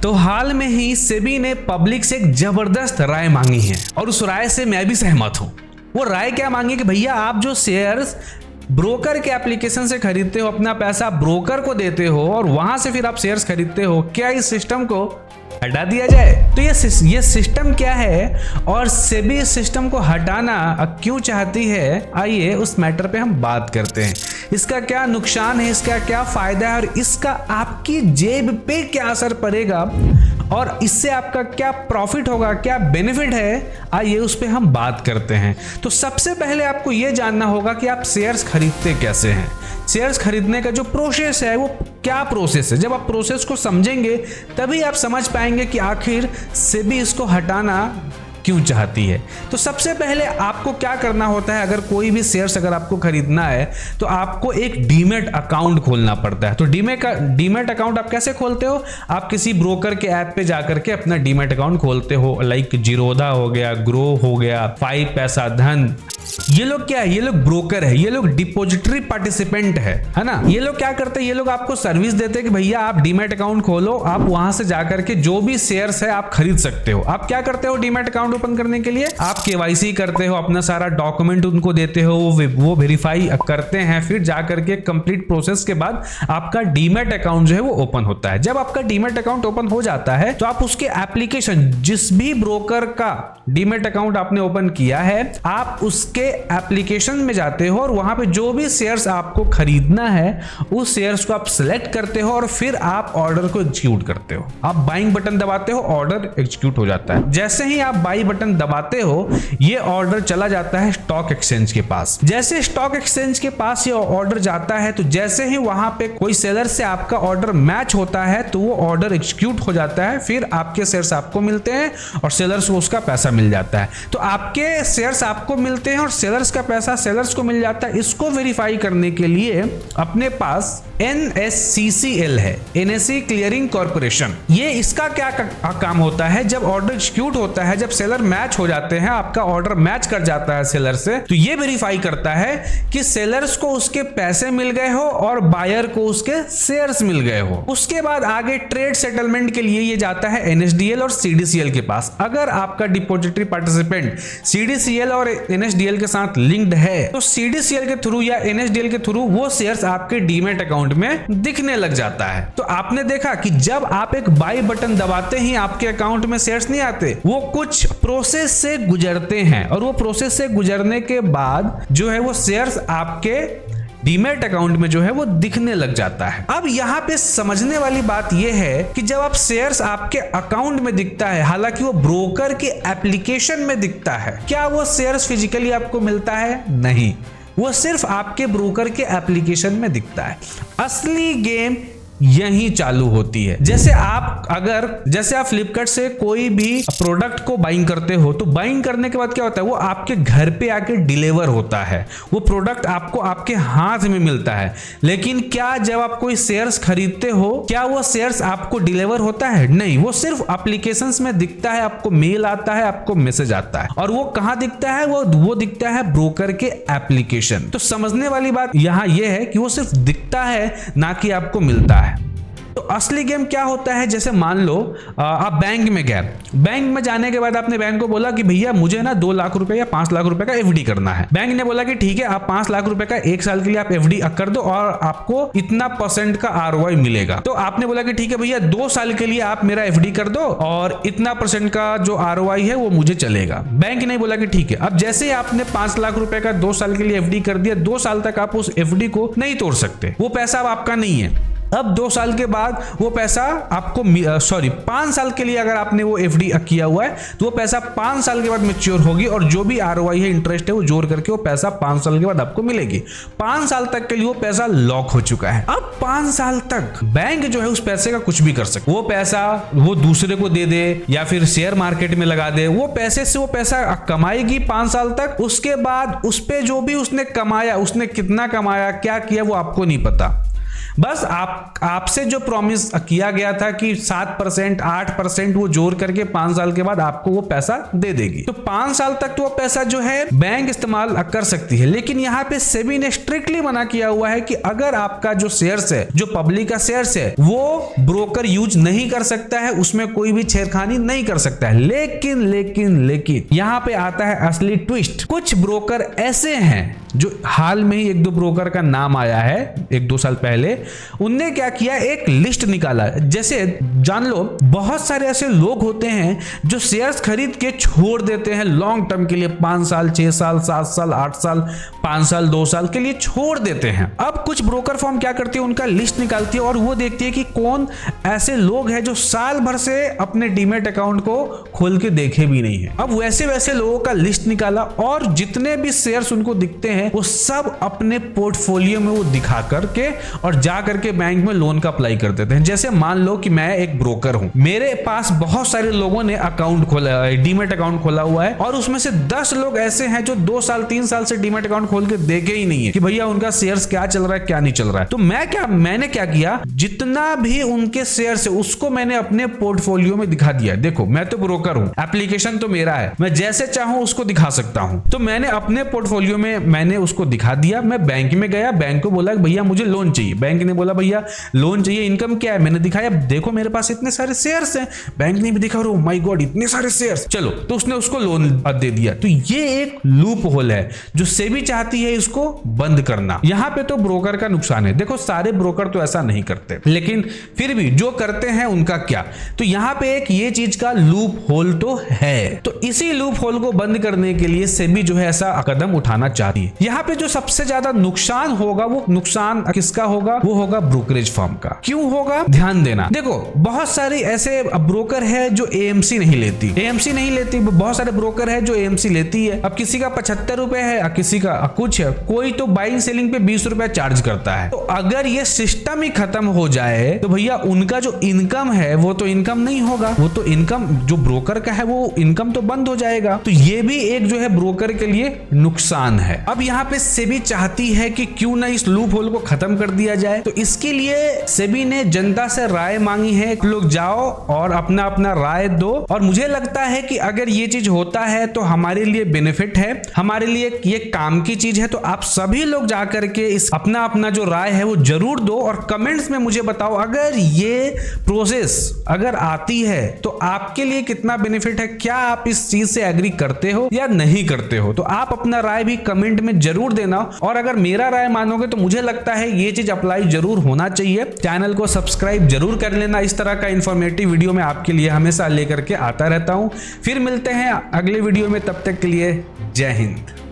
तो हाल में ही सेबी ने पब्लिक से एक जबरदस्त राय मांगी है और उस राय से मैं भी सहमत हूं। वो राय क्या मांगी कि भैया आप जो शेयर्स ब्रोकर के एप्लीकेशन से खरीदते हो, अपना पैसा ब्रोकर को देते हो और वहां से फिर आप शेयर्स खरीदते हो, क्या इस सिस्टम को हटा दिया जाए। तो ये सिस्टम क्या है और सेबी इस सिस्टम को हटाना क्यों चाहती है, आइए उस मैटर पे हम बात करते हैं। इसका क्या नुकसान है, इसका क्या फायदा है और इसका आपकी जेब पे क्या असर पड़ेगा और इससे आपका क्या प्रॉफिट होगा, क्या बेनिफिट है, आइए उस पे हम बात करते हैं। तो सबसे पहले आपको यह जानना होगा कि आप शेयर्स खरीदते कैसे हैं। शेयर्स खरीदने का जो प्रोसेस है वो क्या प्रोसेस है। जब आप प्रोसेस को समझेंगे तभी आप समझ पाएंगे कि आखिर सेबी इसको हटाना क्यों चाहती है। तो सबसे पहले आपको क्या करना होता है, अगर कोई भी शेयर्स अगर आपको खरीदना है तो आपको एक डीमैट अकाउंट खोलना पड़ता है। तो डीमैट अकाउंट आप कैसे खोलते हो, आप किसी ब्रोकर के ऐप पे जाकर के अपना डीमैट अकाउंट खोलते हो, लाइक जीरोधा हो गया, ग्रो हो गया, 5 पैसा धन। ये लोग क्या है, ये लोग ब्रोकर है, ये लोग डिपॉजिटरी पार्टिसिपेंट है ना। ये लोग क्या करते हैं, ये लोग आपको सर्विस देते हैं कि भैया आप डीमैट अकाउंट खोलो, आप वहां से जाकर के जो भी शेयर्स है आप खरीद सकते हो। आप क्या करते हो, डीमैट अकाउंट ओपन करने के लिए आप केवाईसी करते हो, अपना सारा डॉक्यूमेंट उनको देते हो, वो वेरीफाई करते हैं, फिर जाकर के कंप्लीट प्रोसेस के बाद आपका डीमैट अकाउंट जो है वो ओपन होता है। जब आपका डीमैट अकाउंट ओपन हो जाता है तो आप उसके एप्लीकेशन, जिस भी ब्रोकर का डीमैट अकाउंट आपने ओपन किया है, आप उसके एप्लीकेशन में जाते हो और वहां पे जो भी शेयर्स आपको खरीदना है उस शेयर्स को आप सिलेक्ट करते हो और फिर आप ऑर्डर को एग्जीक्यूट करते हो। आप बाइंग बटन दबाते हो, ऑर्डर एग्जीक्यूट हो जाता है। जैसे ही आप बाई बटन दबाते हो ये ऑर्डर चला जाता है स्टॉक एक्सचेंज के पास। जैसे स्टॉक एक्सचेंज के पास ये ऑर्डर जाता है तो जैसे ही वहां पे कोई सेलर से आपका ऑर्डर मैच होता है तो वो ऑर्डर एग्जीक्यूट हो जाता है, फिर आपके शेयर्स आपको मिलते हैं और सेलर्स को उसका पैसा मिल जाता है। तो आपके शेयर्स आपको मिलते हैं और सेलर्स का पैसा सेलर्स को मिल जाता है। इसको वेरीफाई करने के लिए अपने पास NSCCL है, NSE क्लियरिंग कॉर्पोरेशन। ये इसका क्या काम होता है, जब ऑर्डर एग्जीक्यूट होता है, जब सेलर मैच हो जाते हैं, आपका ऑर्डर मैच कर जाता है सेलर से, तो ये वेरीफाई करता है कि सेलर्स को उसके पैसे मिल गए हो और बायर को उसके शेयर्स मिल गए हो। उसके बाद आगे ट्रेड सेटलमेंट के लिए ये जाता है NSDL और CDCL के पास। अगर आपका डिपॉजिटरी पार्टिसिपेंट CDCL और NSDL के साथ लिंक्ड है तो CDCL के थ्रू या NSDL के थ्रू वो शेयर्स आपके डीमैट अकाउंट में दिखने लग जाता है। तो आपने देखा कि जब आप एक बाई बटन दबाते ही आपके अकाउंट में शेयर्स नहीं आते, वो कुछ प्रोसेस से गुजरते हैं और वो प्रोसेस से गुजरने के बाद जो है वो शेयर्स आपके डीमैट अकाउंट में जो है वो दिखने लग जाता है। अब यहाँ पे समझने वाली बात यह है कि जब आप शेयर्स आपके अकाउंट में दिखता है, हालांकि वो ब्रोकर के एप्लीकेशन में दिखता है, क्या वो शेयर्स फिजिकली आपको मिलता है? नहीं, वो सिर्फ आपके ब्रोकर के एप्लीकेशन में दिखता है। असली गेम यही चालू होती है। जैसे आप फ्लिपकार्ट से कोई भी प्रोडक्ट को बाइंग करते हो तो बाइंग करने के बाद क्या होता है, वो आपके घर पे आके डिलीवर होता है, वो प्रोडक्ट आपको आपके हाथ में मिलता है। लेकिन क्या जब आप कोई शेयर्स खरीदते हो, क्या वो शेयर्स आपको डिलीवर होता है? नहीं, वो सिर्फ एप्लीकेशंस में दिखता है, आपको मेल आता है, आपको मैसेज आता है। और वो कहां दिखता है? वो दिखता है ब्रोकर के एप्लीकेशन। तो समझने वाली बात यहां यह है कि वो सिर्फ दिखता है, ना कि आपको मिलता है। तो असली गेम क्या होता है, जैसे मान लो आप बैंक में गए, बैंक में जाने के बाद आपने बैंक को बोला कि भैया मुझे ना 2 लाख रुपए या 5 लाख रुपए का FD करना है। बैंक ने बोला कि ठीक है, आप 5 लाख रुपए का 1 साल के लिए आप FD कर दो और आपको इतना % का ROI मिलेगा। तो आपने बोला कि ठीक है भैया 2 साल के लिए आप मेरा FD कर दो और इतना % का जो ROI है वो मुझे चलेगा। बैंक ने बोला कि ठीक है। अब जैसे आपने 5 लाख रुपए का 2 साल के लिए FD कर दिया, 2 साल तक आप उस FD को नहीं तोड़ सकते, वो पैसा अब आपका नहीं है। अब 2 साल के बाद वो पैसा आपको 5 साल के लिए अगर आपने वो FD किया हुआ है तो वो पैसा 5 साल के बाद मैच्योर होगी और जो भी ROI है, इंटरेस्ट है, वो जोड़ करके वो पैसा 5 साल के बाद आपको मिलेगी। 5 साल तक के लिए वो पैसा लॉक हो चुका है। अब 5 साल तक बैंक जो है उस पैसे का कुछ भी कर सकते, वो पैसा वो दूसरे को दे दे या फिर शेयर मार्केट में लगा दे, वो पैसे से वो पैसा कमाएगी 5 साल तक। उसके बाद उस पे जो भी उसने कमाया, उसने कितना कमाया, क्या किया, वो आपको नहीं पता। बस आपसे जो प्रॉमिस किया गया था कि 7% 8% वो जोड़ करके 5 साल के बाद आपको वो पैसा दे देगी। तो 5 साल तक तो वो पैसा जो है बैंक इस्तेमाल कर सकती है, लेकिन यहाँ पे सेबी ने स्ट्रिक्टली मना किया हुआ है कि अगर आपका जो शेयर्स है, जो पब्लिक का शेयर्स है, वो ब्रोकर यूज नहीं कर सकता है, उसमें कोई भी छेड़खानी नहीं कर सकता है। लेकिन यहाँ पे आता है असली ट्विस्ट। कुछ ब्रोकर ऐसे हैं जो हाल में ही 1-2 ब्रोकर का नाम आया है 1-2 साल पहले, उनने क्या किया, एक लिस्ट निकाला। जैसे जान लो, बहुत सारे ऐसे लोग होते हैं जो शेयर्स खरीद के छोड़ देते हैं लॉन्ग टर्म के लिए, 5 साल 6 साल 7 साल 8 साल 5 साल 2 साल के लिए छोड़ देते हैं। अब कुछ ब्रोकर फर्म क्या करती है, उनका लिस्ट निकालती है और वो देखती है कि कौन ऐसे लोग हैं जो साल भर से अपने डीमैट अकाउंट को खोल के देखे भी नहीं है। अब वैसे लोगों का लिस्ट निकाला और जितने भी शेयर्स उनको दिखते हैं वो सब अपने पोर्टफोलियो में वो दिखा करके और जा करके बैंक में लोन का अप्लाई कर देते हैं। जैसे मान लो कि मैं एक ब्रोकर हूं, मेरे पास बहुत सारे लोगों ने अकाउंट खोला है, डीमैट अकाउंट खोला हुआ है, और उसमें से 10 लोग ऐसे हैं जो 2 साल 3 साल से डीमैट अकाउंट खोल के देखे ही नहीं है कि भैया उनका शेयर्स क्या चल रहा है क्या नहीं चल रहा है। तो मैंने क्या किया, जितना भी उनके शेयर्स है उसको मैंने अपने पोर्टफोलियो में दिखा दिया। देखो, मैं तो ब्रोकर हूं, एप्लीकेशन तो मेरा है, मैं जैसे चाहूं उसको दिखा सकता हूं। तो मैंने अपने पोर्टफोलियो में मैंने उसको दिखा दिया। मैं बैंक में गया, बैंक को बोला भैया मुझे लोन चाहिए। बैंक ने बोला भैया लोन चाहिए, इनकम क्या है, मैंने दिखाया, देखो मेरे पास इतने सारे शेयर्स हैं। बैंक ने भी देखा, ओ माय गॉड इतने सारे शेयर्स, चलो, तो उसने उसको लोन दे दिया। तो ये एक लूप होल है जो सेबी चाहती है इसको बंद करना। यहां पे तो ब्रोकर का नुकसान है। देखो, सारे ब्रोकर तो ऐसा नहीं करते, लेकिन फिर भी जो करते हैं उनका क्या। तो यहां पे एक ये चीज का लूप होल तो है। तो इसी लूप होल को बंद करने के लिए सेबी जो है ऐसा कदम उठाना चाहती है। यहां पे जो सबसे ज्यादा नुकसान होगा, वो नुकसान किसका होगा, वो होगा ब्रोकरेज फर्म का। क्यों होगा, ध्यान देना। देखो, बहुत सारे ऐसे ब्रोकर है जो एएमसी नहीं लेती, बहुत सारे ब्रोकर है जो एएमसी लेती है। अब किसी का 75 रुपए है, किसी का कुछ है, कोई तो बाइंग सेलिंग पे 20 रुपए चार्ज करता है। तो अगर ये सिस्टम ही खत्म हो जाए तो भैया उनका जो इनकम है वो तो इनकम नहीं होगा, वो तो इनकम जो ब्रोकर का है वो इनकम तो बंद हो जाएगा। तो ये भी एक जो है ब्रोकर के लिए नुकसान है। अब यहाँ पे सेबी चाहती है कि क्यों ना इस लूप होल को खत्म कर दिया जाए। तो इसके लिए सेबी ने जनता से राय मांगी है, लोग जाओ और अपना अपना राय दो। और मुझे लगता है कि अगर ये चीज होता है तो हमारे लिए बेनिफिट है, हमारे लिए ये काम की चीज है। तो आप सभी लोग जाकर के इस अपना अपना जो राय है वो जरूर दो और कमेंट्स में मुझे बताओ अगर ये प्रोसेस अगर आती है तो आपके लिए कितना बेनिफिट है, क्या आप इस चीज से एग्री करते हो या नहीं करते हो। तो आप अपना राय भी कमेंट में जरूर देना। और अगर मेरा राय मानोगे तो मुझे लगता है ये चीज अप्लाई जरूर होना चाहिए। चैनल को सब्सक्राइब जरूर कर लेना, इस तरह का इंफॉर्मेटिव वीडियो मैं आपके लिए हमेशा लेकर के आता रहता हूं। फिर मिलते हैं अगले वीडियो में, तब तक के लिए जय हिंद।